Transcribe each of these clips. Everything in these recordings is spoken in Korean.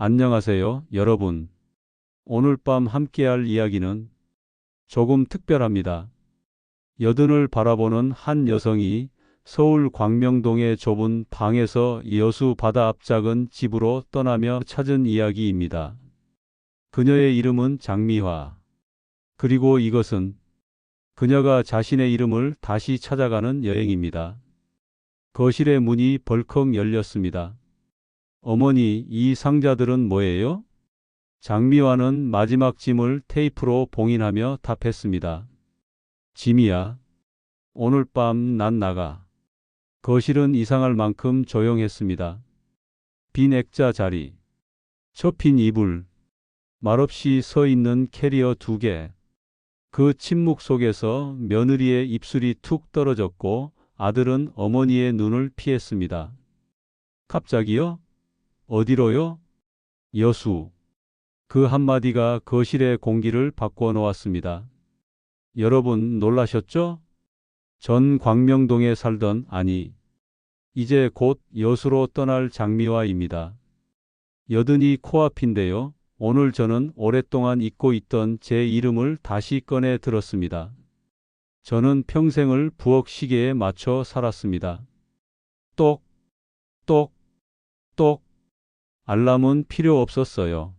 안녕하세요, 여러분. 오늘 밤 함께할 이야기는 조금 특별합니다. 여든을 바라보는 한 여성이 서울 광명동의 좁은 방에서 여수 바다 앞 작은 집으로 떠나며 찾은 이야기입니다. 그녀의 이름은 장미화. 그리고 이것은 그녀가 자신의 이름을 다시 찾아가는 여행입니다. 거실의 문이 벌컥 열렸습니다. 어머니, 이 상자들은 뭐예요? 장미화는 마지막 짐을 테이프로 봉인하며 답했습니다. 짐이야. 오늘 밤 난 나가. 거실은 이상할 만큼 조용했습니다. 빈 액자 자리, 접힌 이불, 말없이 서 있는 캐리어 2개. 그 침묵 속에서 며느리의 입술이 툭 떨어졌고 아들은 어머니의 눈을 피했습니다. 갑자기요? 어디로요? 여수. 그 한마디가 거실의 공기를 바꿔 놓았습니다. 여러분 놀라셨죠? 전 광명동에 살던, 아니, 이제 곧 여수로 떠날 장미화입니다. 여든이 코앞인데요. 오늘 저는 오랫동안 잊고 있던 제 이름을 다시 꺼내 들었습니다. 저는 평생을 부엌 시계에 맞춰 살았습니다. 똑, 똑, 똑. 알람은 필요 없었어요.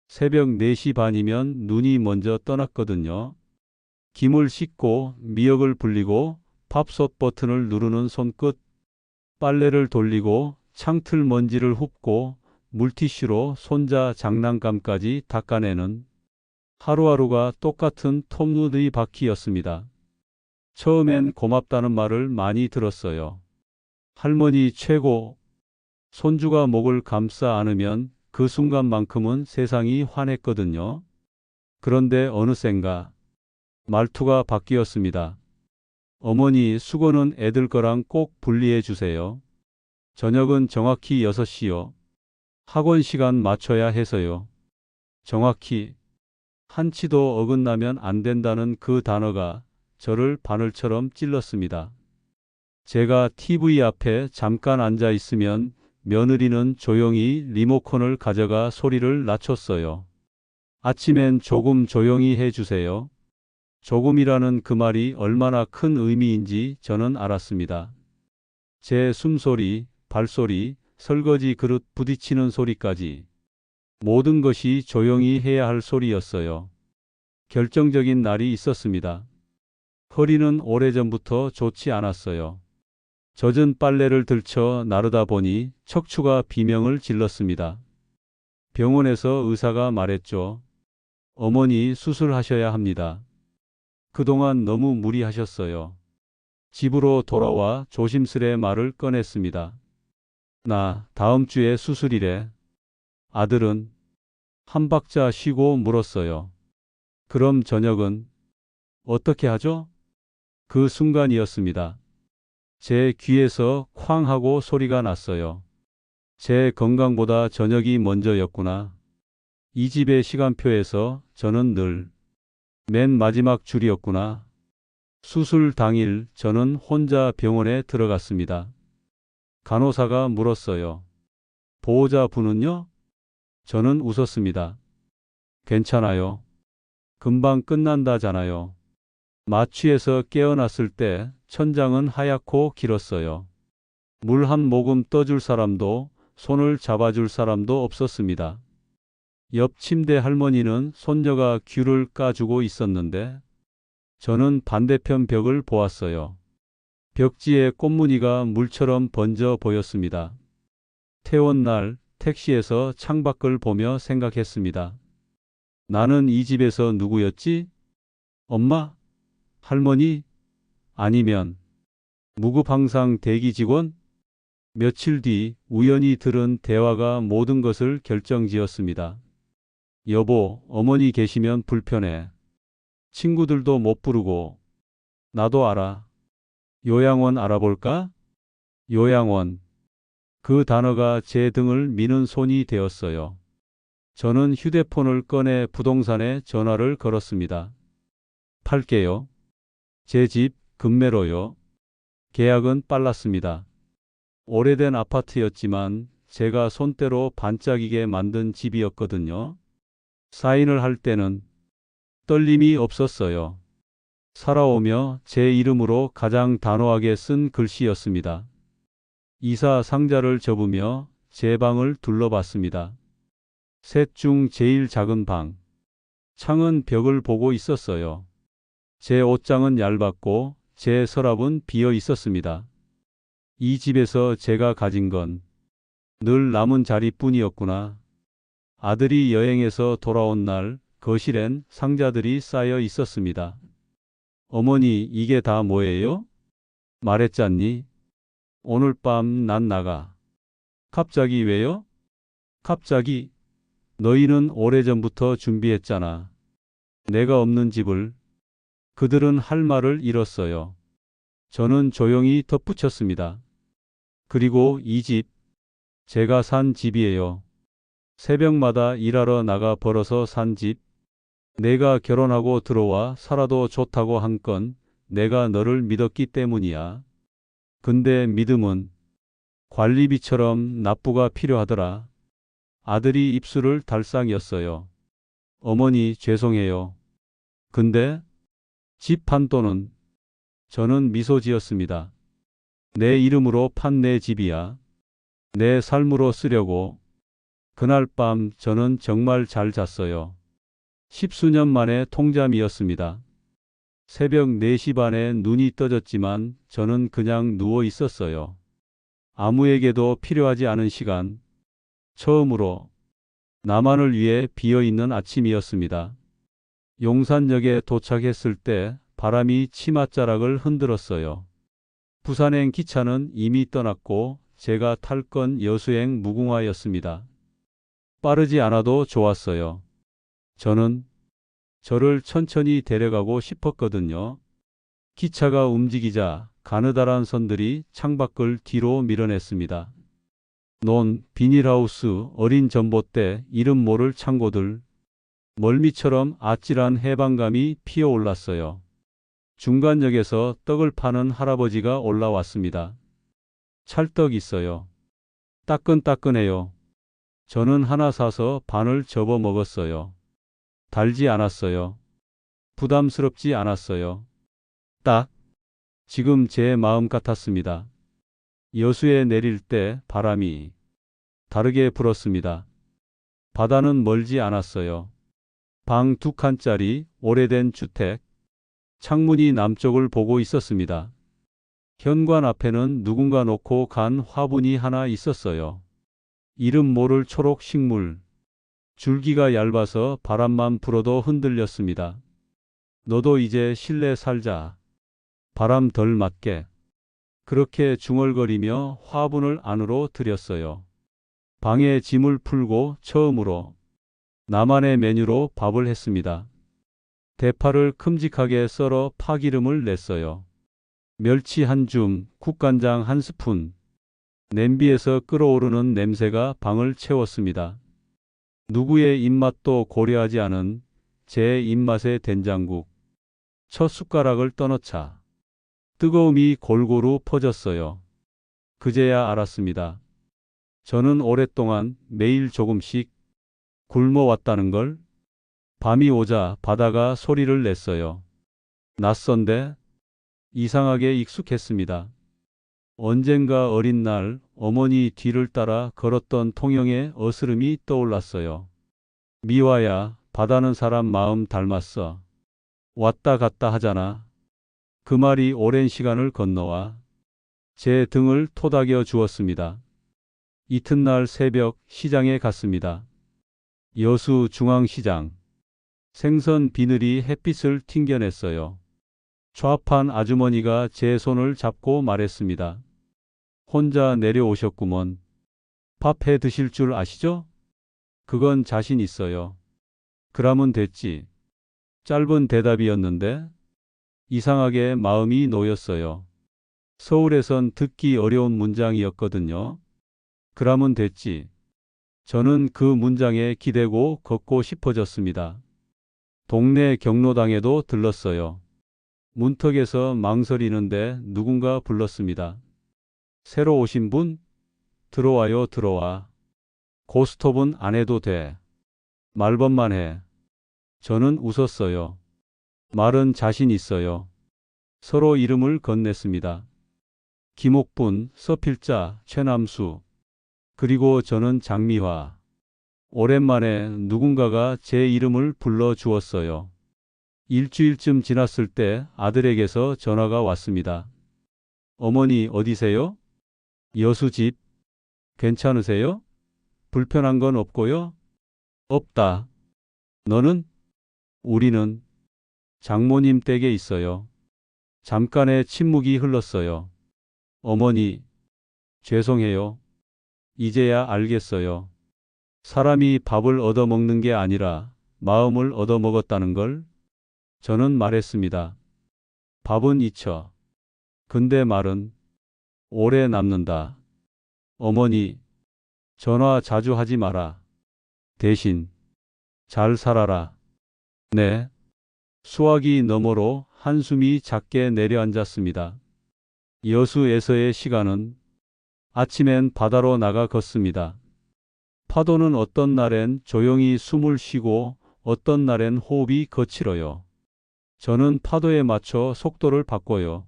새벽 4시 반이면 눈이 먼저 떠났거든요. 김을 씻고 미역을 불리고 밥솥 버튼을 누르는 손끝, 빨래를 돌리고 창틀 먼지를 흡고 물티슈로 손자 장난감까지 닦아내는 하루하루가 똑같은 톱니의 바퀴였습니다. 처음엔 고맙다는 말을 많이 들었어요. 할머니 최고. 손주가 목을 감싸 안으면 그 순간만큼은 세상이 환했거든요. 그런데 어느샌가 말투가 바뀌었습니다. 어머니, 수고는 애들 거랑 꼭 분리해 주세요. 저녁은 정확히 6시요. 학원 시간 맞춰야 해서요. 정확히. 한치도 어긋나면 안 된다는 그 단어가 저를 바늘처럼 찔렀습니다. 제가 TV 앞에 잠깐 앉아 있으면 며느리는 조용히 리모컨을 가져가 소리를 낮췄어요. 아침엔 조금 조용히 해주세요. 조금이라는 그 말이 얼마나 큰 의미인지 저는 알았습니다. 제 숨소리, 발소리, 설거지 그릇 부딪히는 소리까지 모든 것이 조용히 해야 할 소리였어요. 결정적인 날이 있었습니다. 허리는 오래전부터 좋지 않았어요. 젖은 빨래를 들쳐 나르다 보니 척추가 비명을 질렀습니다. 병원에서 의사가 말했죠. 어머니 수술하셔야 합니다. 그동안 너무 무리하셨어요. 집으로 돌아와 조심스레 말을 꺼냈습니다. 나 다음 주에 수술이래. 아들은 한 박자 쉬고 물었어요. 그럼 저녁은 어떻게 하죠? 그 순간이었습니다. 제 귀에서 쾅 하고 소리가 났어요. 제 건강보다 저녁이 먼저였구나. 이 집의 시간표에서 저는 늘 맨 마지막 줄이었구나. 수술 당일 저는 혼자 병원에 들어갔습니다. 간호사가 물었어요. 보호자분은요? 저는 웃었습니다. 괜찮아요. 금방 끝난다잖아요. 마취에서 깨어났을 때 천장은 하얗고 길었어요. 물 한 모금 떠줄 사람도 손을 잡아줄 사람도 없었습니다. 옆 침대 할머니는 손녀가 귤을 까주고 있었는데 저는 반대편 벽을 보았어요. 벽지에 꽃무늬가 물처럼 번져 보였습니다. 퇴원 날 택시에서 창밖을 보며 생각했습니다. 나는 이 집에서 누구였지? 엄마? 할머니? 아니면 무급항상 대기 직원? 며칠 뒤 우연히 들은 대화가 모든 것을 결정지었습니다. 여보, 어머니 계시면 불편해. 친구들도 못 부르고. 나도 알아. 요양원 알아볼까? 요양원. 그 단어가 제 등을 미는 손이 되었어요. 저는 휴대폰을 꺼내 부동산에 전화를 걸었습니다. 팔게요. 제 집 금매로요. 계약은 빨랐습니다. 오래된 아파트였지만 제가 손때로 반짝이게 만든 집이었거든요. 사인을 할 때는 떨림이 없었어요. 살아오며 제 이름으로 가장 단호하게 쓴 글씨였습니다. 이사 상자를 접으며 제 방을 둘러봤습니다. 셋 중 제일 작은 방. 창은 벽을 보고 있었어요. 제 옷장은 얇았고 제 서랍은 비어 있었습니다. 이 집에서 제가 가진 건 늘 남은 자리뿐이었구나. 아들이 여행에서 돌아온 날 거실엔 상자들이 쌓여 있었습니다. 어머니, 이게 다 뭐예요? 말했잖니? 오늘 밤 난 나가. 갑자기 왜요? 갑자기? 너희는 오래전부터 준비했잖아. 내가 없는 집을. 그들은 할 말을 잃었어요. 저는 조용히 덧붙였습니다. 그리고 이 집, 제가 산 집이에요. 새벽마다 일하러 나가 벌어서 산 집. 내가 결혼하고 들어와 살아도 좋다고 한 건 내가 너를 믿었기 때문이야. 근데 믿음은 관리비처럼 납부가 필요하더라. 아들이 입술을 달싹였어요. 어머니, 죄송해요. 근데 집 판돈은? 저는 미소 지었습니다. 내 이름으로 판 내 집이야. 내 삶으로 쓰려고. 그날 밤 저는 정말 잘 잤어요. 10수년 만에 통잠이었습니다. 새벽 4시 반에 눈이 떠졌지만 저는 그냥 누워 있었어요. 아무에게도 필요하지 않은 시간. 처음으로 나만을 위해 비어있는 아침이었습니다. 용산역에 도착했을 때 바람이 치맛자락을 흔들었어요. 부산행 기차는 이미 떠났고 제가 탈 건 여수행 무궁화였습니다. 빠르지 않아도 좋았어요. 저는 저를 천천히 데려가고 싶었거든요. 기차가 움직이자 가느다란 선들이 창밖을 뒤로 밀어냈습니다. 논, 비닐하우스, 어린 전봇대, 이름 모를 창고들, 멀미처럼 아찔한 해방감이 피어올랐어요. 중간역에서 떡을 파는 할아버지가 올라왔습니다. 찰떡 있어요. 따끈따끈해요. 저는 하나 사서 반을 접어 먹었어요. 달지 않았어요. 부담스럽지 않았어요. 딱 지금 제 마음 같았습니다. 여수에 내릴 때 바람이 다르게 불었습니다. 바다는 멀지 않았어요. 방 2칸짜리 오래된 주택. 창문이 남쪽을 보고 있었습니다. 현관 앞에는 누군가 놓고 간 화분이 하나 있었어요. 이름 모를 초록 식물. 줄기가 얇아서 바람만 불어도 흔들렸습니다. 너도 이제 실내 살자. 바람 덜 맞게. 그렇게 중얼거리며 화분을 안으로 들였어요. 방에 짐을 풀고 처음으로 나만의 메뉴로 밥을 했습니다. 대파를 큼직하게 썰어 파기름을 냈어요. 멸치 한 줌, 국간장 한 스푼. 냄비에서 끓어오르는 냄새가 방을 채웠습니다. 누구의 입맛도 고려하지 않은 제 입맛의 된장국. 첫 숟가락을 떠넣자 뜨거움이 골고루 퍼졌어요. 그제야 알았습니다. 저는 오랫동안 매일 조금씩 굶어왔다는 걸. 밤이 오자 바다가 소리를 냈어요. 낯선데 이상하게 익숙했습니다. 언젠가 어린 날 어머니 뒤를 따라 걸었던 통영의 어스름이 떠올랐어요. 미화야, 바다는 사람 마음 닮았어. 왔다 갔다 하잖아. 그 말이 오랜 시간을 건너와 제 등을 토닥여 주었습니다. 이튿날 새벽 시장에 갔습니다. 여수 중앙시장. 생선 비늘이 햇빛을 튕겨냈어요. 좌판 아주머니가 제 손을 잡고 말했습니다. 혼자 내려오셨구먼. 밥 해 드실 줄 아시죠? 그건 자신 있어요. 그러면 됐지. 짧은 대답이었는데 이상하게 마음이 놓였어요. 서울에선 듣기 어려운 문장이었거든요. 그러면 됐지. 저는 그 문장에 기대고 걷고 싶어졌습니다. 동네 경로당에도 들렀어요. 문턱에서 망설이는데 누군가 불렀습니다. 새로 오신 분? 들어와요, 들어와. 고스톱은 안 해도 돼. 말번만 해. 저는 웃었어요. 말은 자신 있어요. 서로 이름을 건넸습니다. 김옥분, 서필자, 최남수, 그리고 저는 장미화. 오랜만에 누군가가 제 이름을 불러 주었어요. 일주일쯤 지났을 때 아들에게서 전화가 왔습니다. 어머니 어디세요? 여수 집. 괜찮으세요? 불편한 건 없고요? 없다. 너는? 우리는 장모님 댁에 있어요. 잠깐의 침묵이 흘렀어요. 어머니, 죄송해요. 이제야 알겠어요. 사람이 밥을 얻어먹는 게 아니라 마음을 얻어먹었다는 걸. 저는 말했습니다. 밥은 잊혀. 근데 말은 오래 남는다. 어머니, 전화 자주 하지 마라. 대신 잘 살아라. 네. 수화기 너머로 한숨이 작게 내려앉았습니다. 여수에서의 시간은 아침엔 바다로 나가 걷습니다. 파도는 어떤 날엔 조용히 숨을 쉬고 어떤 날엔 호흡이 거칠어요. 저는 파도에 맞춰 속도를 바꿔요.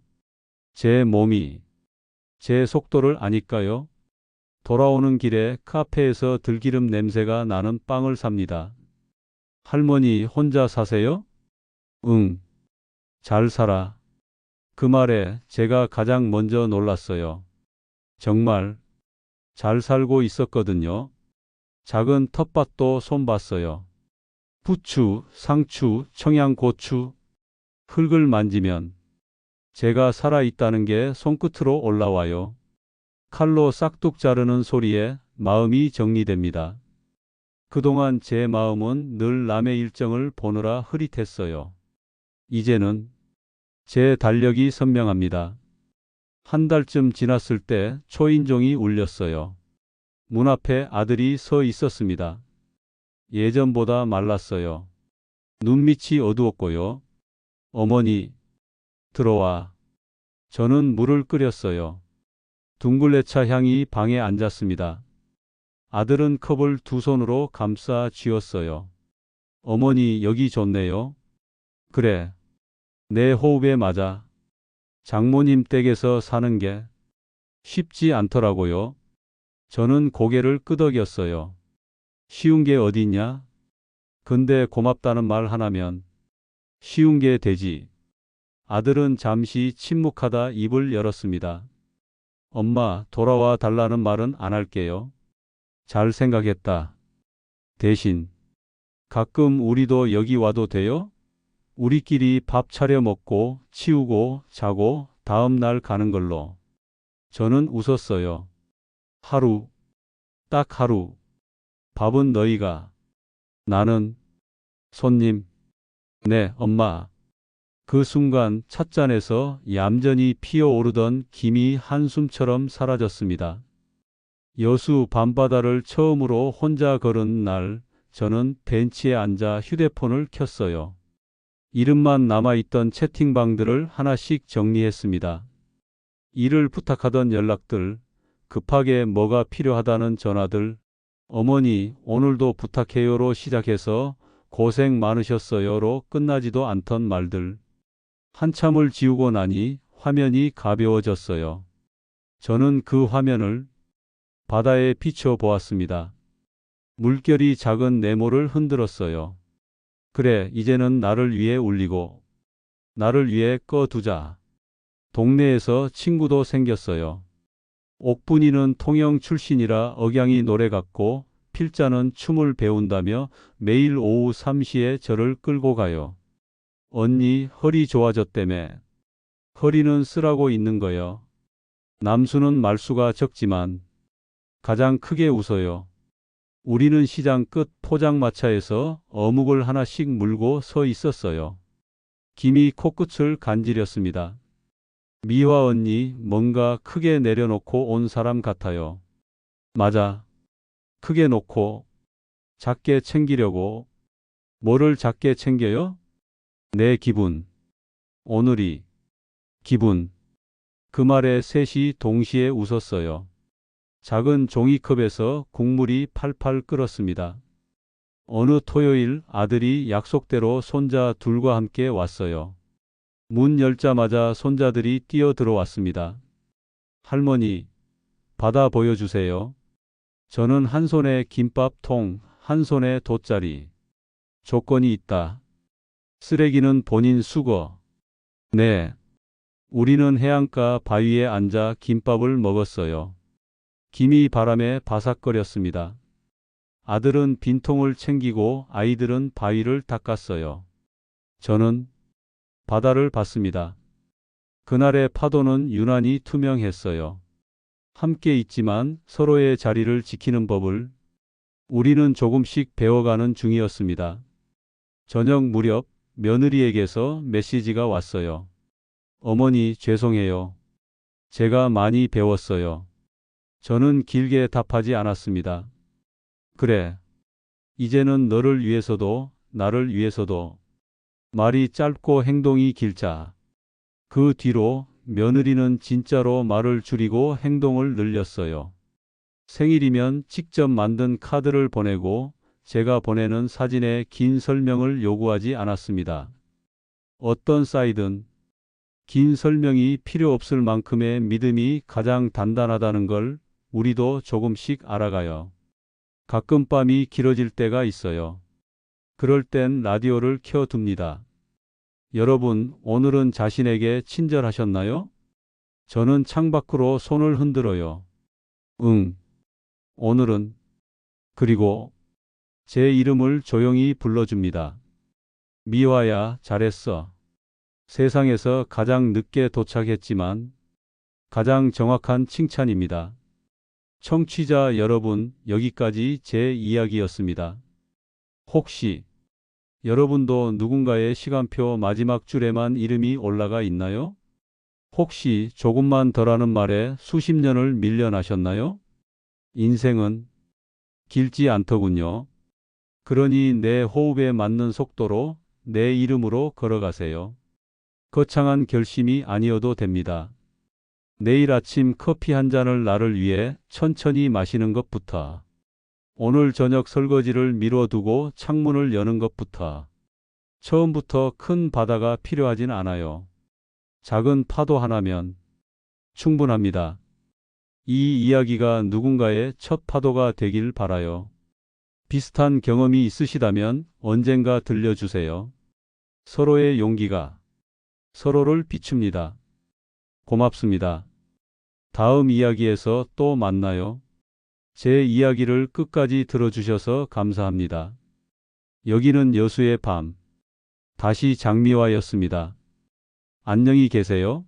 제 몸이 제 속도를 아니까요. 돌아오는 길에 카페에서 들기름 냄새가 나는 빵을 삽니다. 할머니 혼자 사세요? 응, 잘 살아. 그 말에 제가 가장 먼저 놀랐어요. 정말 잘 살고 있었거든요. 작은 텃밭도 손봤어요. 부추, 상추, 청양고추, 흙을 만지면 제가 살아있다는 게 손끝으로 올라와요. 칼로 싹둑 자르는 소리에 마음이 정리됩니다. 그동안 제 마음은 늘 남의 일정을 보느라 흐릿했어요. 이제는 제 달력이 선명합니다. 한 달쯤 지났을 때 초인종이 울렸어요. 문 앞에 아들이 서 있었습니다. 예전보다 말랐어요. 눈밑이 어두웠고요. 어머니, 들어와. 저는 물을 끓였어요. 둥글레차 향이 방에 앉았습니다. 아들은 컵을 두 손으로 감싸 쥐었어요. 어머니, 여기 좋네요. 그래, 내 호흡에 맞아. 장모님 댁에서 사는 게 쉽지 않더라고요. 저는 고개를 끄덕였어요. 쉬운 게 어딨냐? 근데 고맙다는 말 하나면 쉬운 게 되지. 아들은 잠시 침묵하다 입을 열었습니다. 엄마, 돌아와 달라는 말은 안 할게요. 잘 생각했다. 대신 가끔 우리도 여기 와도 돼요? 우리끼리 밥 차려 먹고 치우고 자고 다음 날 가는 걸로. 저는 웃었어요. 하루, 딱 하루. 밥은 너희가. 나는 손님. 네, 엄마. 그 순간 찻잔에서 얌전히 피어오르던 김이 한숨처럼 사라졌습니다. 여수 밤바다를 처음으로 혼자 걸은 날, 저는 벤치에 앉아 휴대폰을 켰어요. 이름만 남아있던 채팅방들을 하나씩 정리했습니다. 일을 부탁하던 연락들, 급하게 뭐가 필요하다는 전화들, 어머니 오늘도 부탁해요로 시작해서 고생 많으셨어요로 끝나지도 않던 말들. 한참을 지우고 나니 화면이 가벼워졌어요. 저는 그 화면을 바다에 비춰 보았습니다. 물결이 작은 네모를 흔들었어요. 그래, 이제는 나를 위해 울리고 나를 위해 꺼두자. 동네에서 친구도 생겼어요. 옥분이는 통영 출신이라 억양이 노래 같고 필자는 춤을 배운다며 매일 오후 3시에 저를 끌고 가요. 언니 허리 좋아졌다며. 허리는 쓰라고 있는 거요. 남수는 말수가 적지만 가장 크게 웃어요. 우리는 시장 끝 포장마차에서 어묵을 하나씩 물고 서 있었어요. 김이 코끝을 간지렸습니다. 미화 언니 뭔가 크게 내려놓고 온 사람 같아요. 맞아. 크게 놓고 작게 챙기려고. 뭐를 작게 챙겨요? 내 기분. 오늘이. 기분. 그 말에 셋이 동시에 웃었어요. 작은 종이컵에서 국물이 팔팔 끓었습니다. 어느 토요일 아들이 약속대로 손자 둘과 함께 왔어요. 문 열자마자 손자들이 뛰어 들어왔습니다. 할머니, 받아 보여주세요. 저는 한 손에 김밥통, 한 손에 돗자리. 조건이 있다. 쓰레기는 본인 수거. 네. 우리는 해안가 바위에 앉아 김밥을 먹었어요. 김이 바람에 바삭거렸습니다. 아들은 빈통을 챙기고 아이들은 바위를 닦았어요. 저는 바다를 봤습니다. 그날의 파도는 유난히 투명했어요. 함께 있지만 서로의 자리를 지키는 법을 우리는 조금씩 배워가는 중이었습니다. 저녁 무렵 며느리에게서 메시지가 왔어요. 어머니, 죄송해요. 제가 많이 배웠어요. 저는 길게 답하지 않았습니다. 그래. 이제는 너를 위해서도 나를 위해서도. 말이 짧고 행동이 길자. 그 뒤로 며느리는 진짜로 말을 줄이고 행동을 늘렸어요. 생일이면 직접 만든 카드를 보내고 제가 보내는 사진에 긴 설명을 요구하지 않았습니다. 어떤 사이든 긴 설명이 필요 없을 만큼의 믿음이 가장 단단하다는 걸 우리도 조금씩 알아가요. 가끔 밤이 길어질 때가 있어요. 그럴 땐 라디오를 켜둡니다. 여러분, 오늘은 자신에게 친절하셨나요? 저는 창밖으로 손을 흔들어요. 응, 오늘은. 그리고 제 이름을 조용히 불러줍니다. 미화야, 잘했어. 세상에서 가장 늦게 도착했지만 가장 정확한 칭찬입니다. 청취자 여러분, 여기까지 제 이야기였습니다. 혹시 여러분도 누군가의 시간표 마지막 줄에만 이름이 올라가 있나요? 혹시 조금만 더라는 말에 수십 년을 밀려나셨나요? 인생은 길지 않더군요. 그러니 내 호흡에 맞는 속도로 내 이름으로 걸어가세요. 거창한 결심이 아니어도 됩니다. 내일 아침 커피 한 잔을 나를 위해 천천히 마시는 것부터, 오늘 저녁 설거지를 미뤄두고 창문을 여는 것부터, 처음부터 큰 바다가 필요하진 않아요. 작은 파도 하나면 충분합니다. 이 이야기가 누군가의 첫 파도가 되길 바라요. 비슷한 경험이 있으시다면 언젠가 들려주세요. 서로의 용기가 서로를 비춥니다. 고맙습니다. 다음 이야기에서 또 만나요. 제 이야기를 끝까지 들어주셔서 감사합니다. 여기는 여수의 밤. 다시 장미화였습니다. 안녕히 계세요.